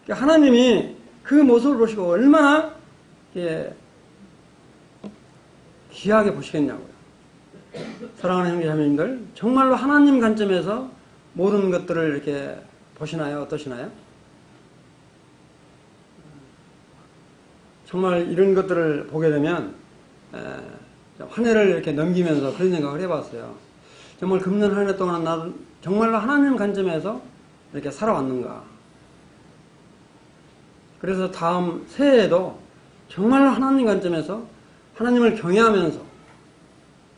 하나님이 그 모습을 보시고 얼마나 귀하게 보시겠냐고요. 사랑하는 형제자매님들, 정말로 하나님 관점에서 모든 것들을 이렇게 보시나요? 어떠시나요? 정말 이런 것들을 보게 되면 한 해를 이렇게 넘기면서 그런 생각을 해봤어요. 정말 금년 한 해 동안 나는 정말로 하나님 관점에서 이렇게 살아왔는가. 그래서 다음 새해에도 정말로 하나님 관점에서 하나님을 경외하면서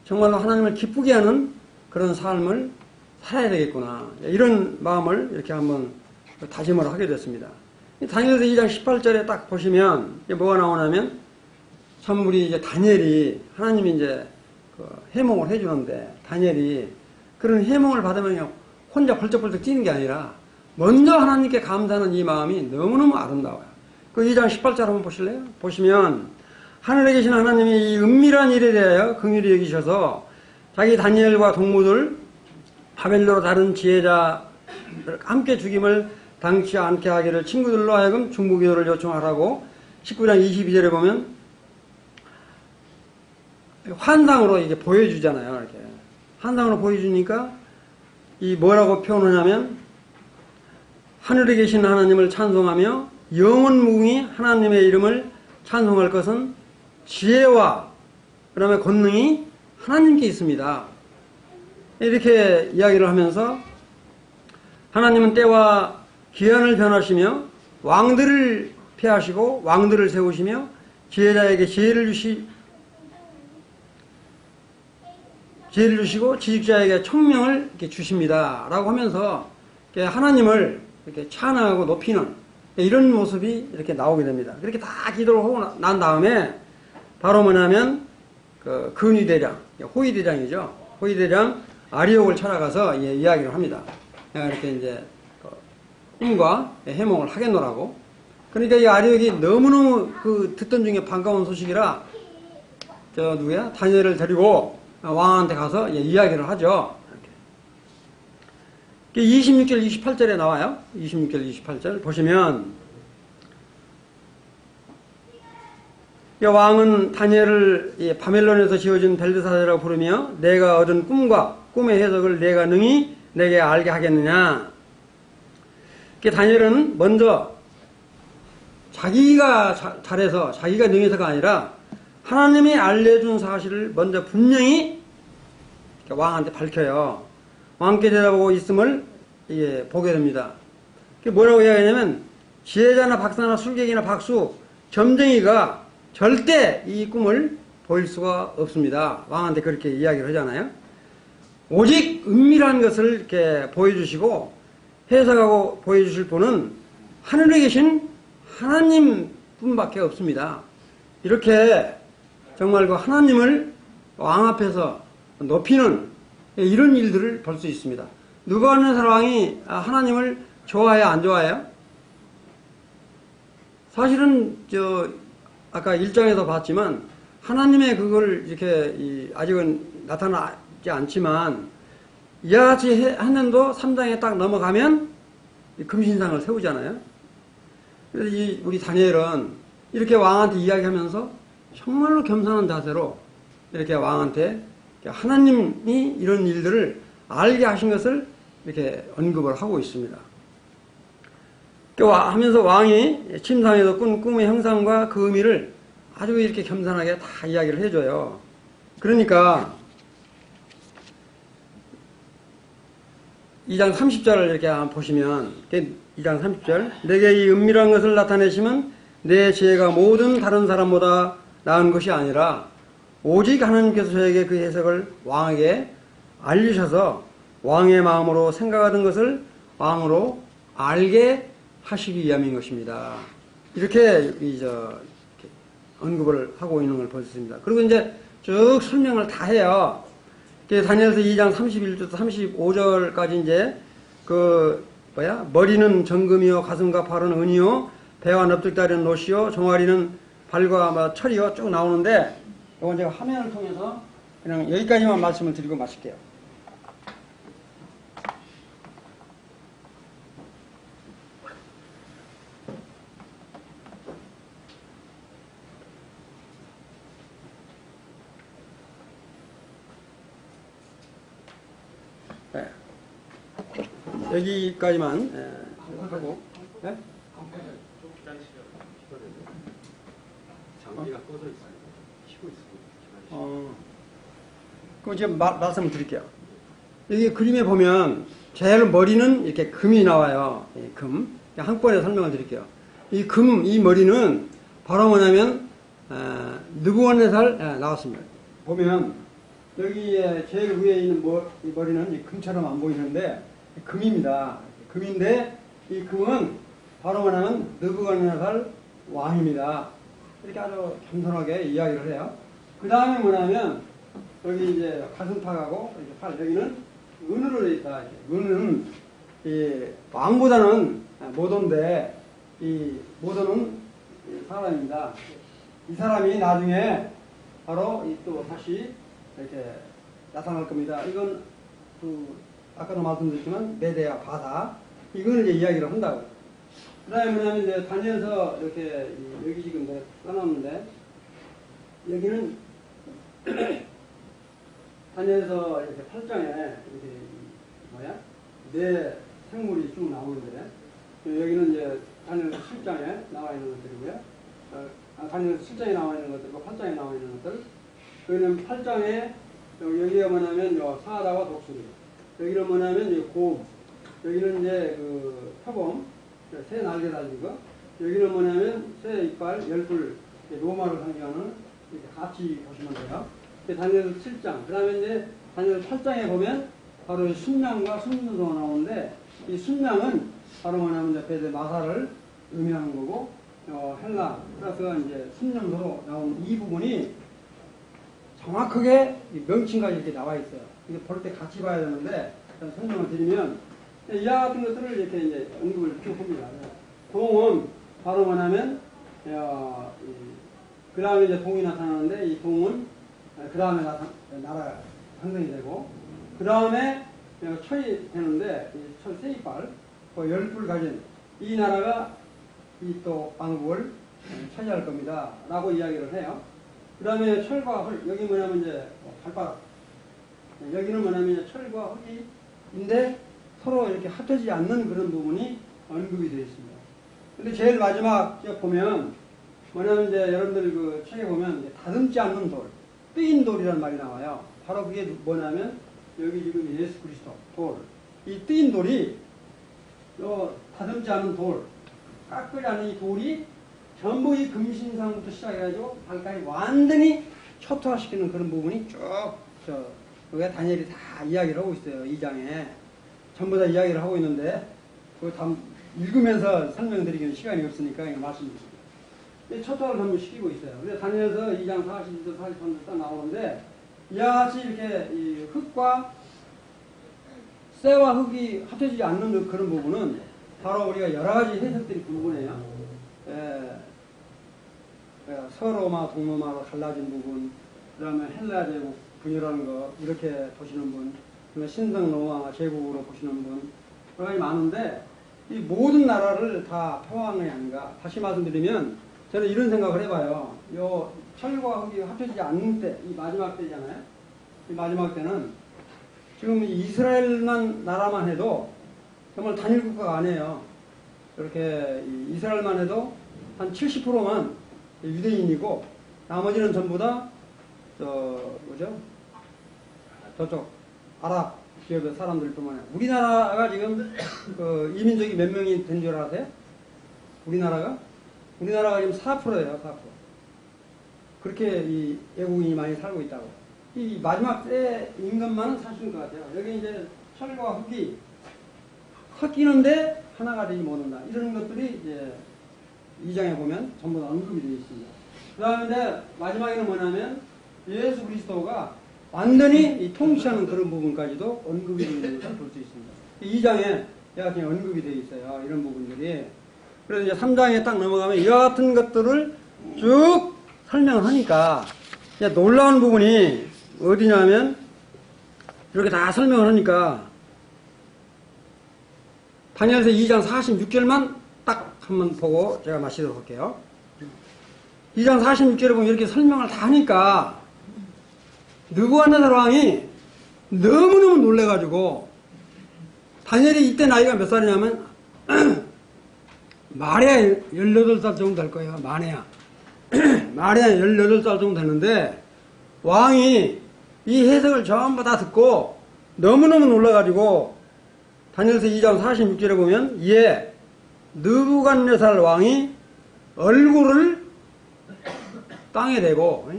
정말로 하나님을 기쁘게 하는 그런 삶을 살아야 되겠구나. 이런 마음을 이렇게 한번 다짐을 하게 됐습니다. 다니엘서 2장 18절에 딱 보시면 뭐가 나오냐면 참 우리 이제 다니엘이 하나님이 이제 그 해몽을 해주는데 다니엘이 그런 해몽을 받으면 그냥 혼자 벌쩍벌쩍 뛰는 게 아니라 먼저 하나님께 감사하는 이 마음이 너무너무 아름다워요. 그 2장 18절 한번 보실래요? 보시면 하늘에 계신 하나님이 이 은밀한 일에 대하여 긍휼히 여기셔서 자기 다니엘과 동무들 바벨론으로 다른 지혜자 함께 죽임을 당치 않게 하기를 친구들로 하여금 중보기도를 요청하라고 19장 22절에 보면 환상으로 이게 보여주잖아요. 이렇게 환상으로 보여주니까 이 뭐라고 표현하냐면 하늘에 계신 하나님을 찬송하며 영원 무궁히 하나님의 이름을 찬송할 것은 지혜와 그다음에 권능이 하나님께 있습니다. 이렇게 이야기를 하면서 하나님은 때와 기한을 변하시며 왕들을 폐하시고 왕들을 세우시며 지혜자에게 지혜를 주시고 지식자에게 총명을 이렇게 주십니다. 라고 하면서 하나님을 이렇게 찬양하고 높이는 이런 모습이 이렇게 나오게 됩니다. 그렇게 다 기도를 하고 난 다음에 바로 뭐냐면 그 근위대장, 호위대장이죠. 호위대장 아리옥을 찾아가서 이야기를 합니다. 이렇게 이제 꿈과 해몽을 하겠노라고. 그러니까 이 아리옥이 너무너무 그 듣던 중에 반가운 소식이라 저 누구야? 다니엘을 데리고 왕한테 가서 이야기를 하죠. 이렇게. 26절, 28절에 나와요. 26절, 28절 보시면 왕은 다니엘을 바벨론에서 지어진 벨드사자라고 부르며 내가 얻은 꿈과 꿈의 해석을 내가 능히 내게 알게 하겠느냐. 다니엘은 먼저 자기가 잘해서 자기가 능해서가 아니라 하나님이 알려준 사실을 먼저 분명히 왕한테 밝혀요. 왕께 대답하고 있음을 보게 됩니다. 뭐라고 이야기하냐면 지혜자나 박사나 술객이나 박수, 점쟁이가 절대 이 꿈을 보일 수가 없습니다. 왕한테 그렇게 이야기를 하잖아요. 오직 은밀한 것을 이렇게 보여주시고 해석하고 보여주실 분은 하늘에 계신 하나님 뿐밖에 없습니다. 이렇게 정말 그 하나님을 왕 앞에서 높이는 이런 일들을 볼 수 있습니다. 느부갓네살 왕이 하나님을 좋아해요, 안 좋아해요? 사실은 아까 1장에서 봤지만 하나님의 그걸 이렇게 아직은 나타나지 않지만 이와 같이 했는도 3장에 딱 넘어가면 금신상을 세우잖아요. 그래서 우리 다니엘은 이렇게 왕한테 이야기하면서 정말로 겸손한 자세로 이렇게 왕한테 하나님이 이런 일들을 알게 하신 것을 이렇게 언급을 하고 있습니다. 하면서 왕이 침상에서 꾼 꿈의 형상과 그 의미를 아주 이렇게 겸손하게 다 이야기를 해줘요. 그러니까 2장 30절을 이렇게 한번 보시면 2장 30절 내게 이 은밀한 것을 나타내시면 내 지혜가 모든 다른 사람보다 나은 것이 아니라 오직 하나님께서 저에게 그 해석을 왕에게 알리셔서 왕의 마음으로 생각하던 것을 왕으로 알게 하시기 위함인 것입니다. 이렇게 언급을 하고 있는 걸 볼 수 있습니다. 그리고 이제 쭉 설명을 다 해요. 다니엘서 2장 31절부터 35절까지 이제 머리는 정금이요 가슴과 팔은 은이요 배와 넙죽다리는 놋이요 종아리는 발과 철이요 쭉 나오는데 이건 제가 화면을 통해서 그냥 여기까지만 말씀을 드리고 마칠게요. 네. 여기까지만 하고 네? 장비가 꺼져 있어요. 쉬고 있습니다. 그럼 지금 말씀을 드릴게요. 여기 그림에 보면 제일 머리는 이렇게 금이 나와요. 금. 한꺼번에 설명을 드릴게요. 이 머리는 바로 뭐냐면 느부갓네살 나왔습니다. 보면 여기에 제일 위에 있는 이 머리는 금처럼 안 보이는데 금입니다. 금인데 이 금은 바로 뭐냐면 느부갓네살 왕입니다. 이렇게 아주 겸손하게 이야기를 해요. 그 다음에 뭐냐면 여기 이제 가슴팍하고 이렇게 팔 여기는 은으로 되어 있다. 은은 이 왕보다는 모도인데 이 모도는 사람입니다. 이 사람이 나중에 바로 또 다시 이렇게 나타날 겁니다. 이건 아까도 말씀드렸지만 메데아 바사 이거는 이제 이야기를 한다고. 그 다음에 뭐냐면 이제 다니엘서 이렇게 여기 지금 내가 써놨는데 여기는 다니엘서 이렇게 8장에 이렇게 뭐야? 네 생물이 쭉 나오는데 여기는 이제 다니엘서 7장에 나와 있는 것들이고요. 다니엘서 7장에 나와 있는 것들과 8장에 나와 있는 것들. 여기는 8장에 여기가 뭐냐면 사다와 독수리. 여기는 뭐냐면 고음. 여기는 이제 그 표범, 새 날개 달린 거. 여기는 뭐냐면 새 이빨, 열불, 로마를 상징하는 이렇게 같이 보시면 돼요. 다니엘서 7장. 그 다음에 이제 다니엘서 8장에 보면 바로 순양과 순문서가 나오는데 이 순양은 바로 뭐냐면 이제 베드 마사를 의미하는 거고 헬라 플러스가 이제 순양서로 나온 이 부분이 정확하게 명칭까지 이렇게 나와 있어요. 이게 볼 때 같이 봐야 되는데 설명을 드리면 이와 같은 것들을 이렇게 이제 언급을 쭉 합니다. 동은 바로 뭐냐면 그 다음에 이제 동이 나타나는데 이 동은 그 다음에 나라가 형성이 되고 그 다음에 철이 되는데 이 철 세이빨 열불 가진 이 나라가 이 또 왕국을 차지할 겁니다. 라고 이야기를 해요. 그 다음에 철과 흙, 여기 뭐냐면 이제 발바닥. 여기는 뭐냐면 이제 철과 흙인데 서로 이렇게 합쳐지지 않는 그런 부분이 언급이 되어 있습니다. 근데 제일 마지막 보면 뭐냐면 이제 여러분들 그 책에 보면 다듬지 않는 돌, 뜨인 돌이라는 말이 나와요. 바로 그게 뭐냐면 여기 지금 예수 그리스도 돌. 이 뜨인 돌이 다듬지 않은 돌, 깎으지 않은 이 돌이 전부 이 금신상부터 시작해가지고 발까지 완전히 초토화시키는 그런 부분이 쭉 여기 다니엘이 다 이야기를 하고 있어요. 2장에 전부 다 이야기를 하고 있는데 그거 다 읽으면서 설명드리기는 시간이 없으니까 말씀드립니다. 초토화를 전부 시키고 있어요. 그래서 다니엘서 2장 42절 43절 딱 나오는데 이와 같이 이렇게 이 흙과 쇠와 흙이 합쳐지지 않는 그런 부분은 바로 우리가 여러 가지 해석들이 궁금해요. 서로마, 동로마로 갈라진 부분, 그 다음에 헬라 제국 분이라는 거, 이렇게 보시는 분, 신성 로마 제국으로 보시는 분, 여러 가지 많은데, 이 모든 나라를 다 표방이 아닌가. 다시 말씀드리면, 저는 이런 생각을 해봐요. 요 철과 흙이 합쳐지지 않는 때, 이 마지막 때잖아요. 이 마지막 때는, 지금 이스라엘만 나라만 해도, 정말 단일 국가가 아니에요. 이렇게 이스라엘만 해도 한 70%만 유대인이고 나머지는 전부 다 저쪽 아랍 지역의 사람들뿐만 아니라 우리나라가 지금 그 이민족이 몇 명이 된 줄 아세요? 우리나라가 지금 4%예요. 4%. 그렇게 이 외국인이 많이 살고 있다고. 이 마지막 때 임금만은 사실인 것 같아요. 여기 이제 철과 흙이 섞이는데 하나가 되지 못한다. 이런 것들이 이제 2장에 보면 전부 다 언급이 되어 있습니다. 그 다음에 마지막에는 뭐냐면 예수 그리스도가 완전히 이 통치하는 그런 부분까지도 언급이 되어 있는 것을 볼 수 있습니다. 2장에 이와 같이 언급이 되어 있어요. 이런 부분들이. 그래서 이제 3장에 딱 넘어가면 이와 같은 것들을 쭉 설명을 하니까 이제 놀라운 부분이 어디냐면 이렇게 다 설명을 하니까 다니엘서 2장 46절만 딱 한번 보고 제가 마치도록 할게요. 2장 46절에 보면 이렇게 설명을 다 하니까 느부갓네살 왕이 너무너무 놀래가지고 다니엘이 이때 나이가 몇 살이냐면 마리아 18살 정도 될 거예요. 마리아 18살 정도 되는데 왕이 이 해석을 전부 다 듣고 너무너무 놀라가지고 다니엘서 2장 46절에 보면 느부갓네살 왕이 얼굴을 땅에 대고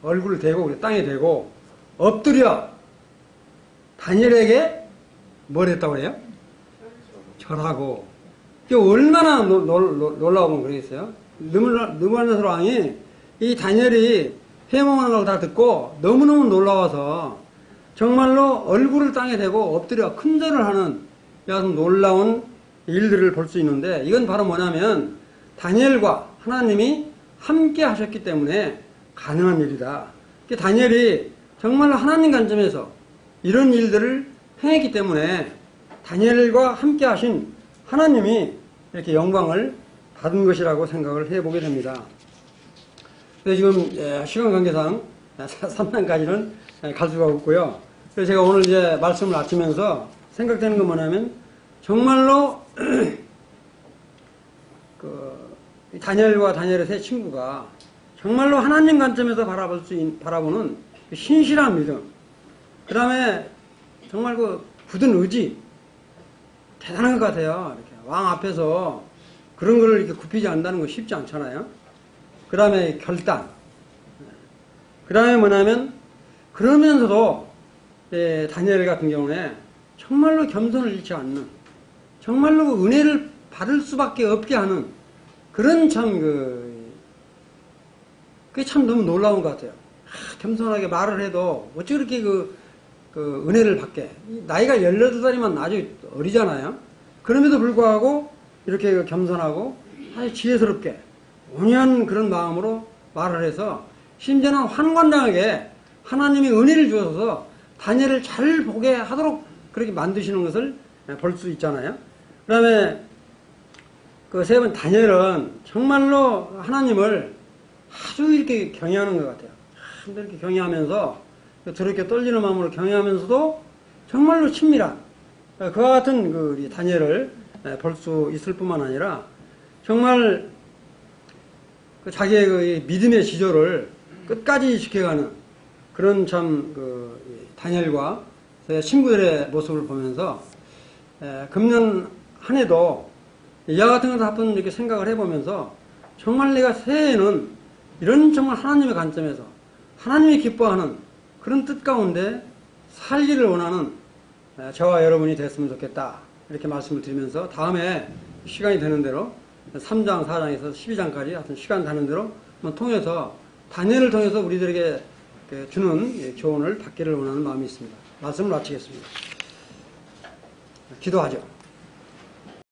얼굴을 대고 땅에 대고 엎드려 다니엘에게 뭘 했다고 해요? 절하고. 이게 얼마나 놀라우면 그러겠어요? 느부갓네살 왕이 이 다니엘이 해몽하는 걸 다 듣고 너무너무 놀라워서 정말로 얼굴을 땅에 대고 엎드려 큰절을 하는 아주 놀라운 일들을 볼 수 있는데 이건 바로 뭐냐면 다니엘과 하나님이 함께 하셨기 때문에 가능한 일이다. 다니엘이 정말로 하나님 관점에서 이런 일들을 행했기 때문에 다니엘과 함께 하신 하나님이 이렇게 영광을 받은 것이라고 생각을 해보게 됩니다. 그래서 지금 시간 관계상 3단까지는 갈 수가 없고요. 그래서 제가 오늘 이제 말씀을 아치면서 생각되는 건 뭐냐면 정말로 다니엘과 다니엘의 세 친구가 정말로 하나님 관점에서 바라보는 신실한 믿음, 그 다음에 정말 굳은 의지, 대단한 것 같아요. 이렇게 왕 앞에서 그런 걸 이렇게 굽히지 않는다는 거 쉽지 않잖아요. 그 다음에 결단, 그 다음에 뭐냐면 그러면서도 다니엘 같은 경우에 정말로 겸손을 잃지 않는, 정말로 은혜를 받을 수밖에 없게 하는 그런 그게 참 너무 놀라운 것 같아요. 겸손하게 말을 해도 어찌 그렇게 은혜를 받게. 나이가 18살이면 아주 어리잖아요. 그럼에도 불구하고 이렇게 겸손하고 아주 지혜스럽게 온유한 그런 마음으로 말을 해서 심지어는 환관장하게 하나님이 은혜를 주셔서 다니엘을 잘 보게 하도록 그렇게 만드시는 것을 볼 수 있잖아요. 그 다음에 세 번 다니엘은 정말로 하나님을 아주 이렇게 경외하는 것 같아요. 참 이렇게 경외하면서 저렇게 떨리는 마음으로 경외하면서도 정말로 친밀한 그와 같은 우리 다니엘을 볼 수 있을 뿐만 아니라 정말 자기의 믿음의 지조를 끝까지 지켜가는 그런 참 다니엘과 친구들의 모습을 보면서 금년 한 해도 이와 같은 것을 한번 이렇게 생각을 해보면서 정말 내가 새해에는 이런 정말 하나님의 관점에서 하나님이 기뻐하는 그런 뜻 가운데 살기를 원하는 저와 여러분이 됐으면 좋겠다. 이렇게 말씀을 드리면서 다음에 시간이 되는 대로 3장, 4장에서 12장까지 하여튼 시간 되는 대로 통해서 다니엘을 통해서 우리들에게 주는 교훈을 받기를 원하는 마음이 있습니다. 말씀을 마치겠습니다. 기도하죠.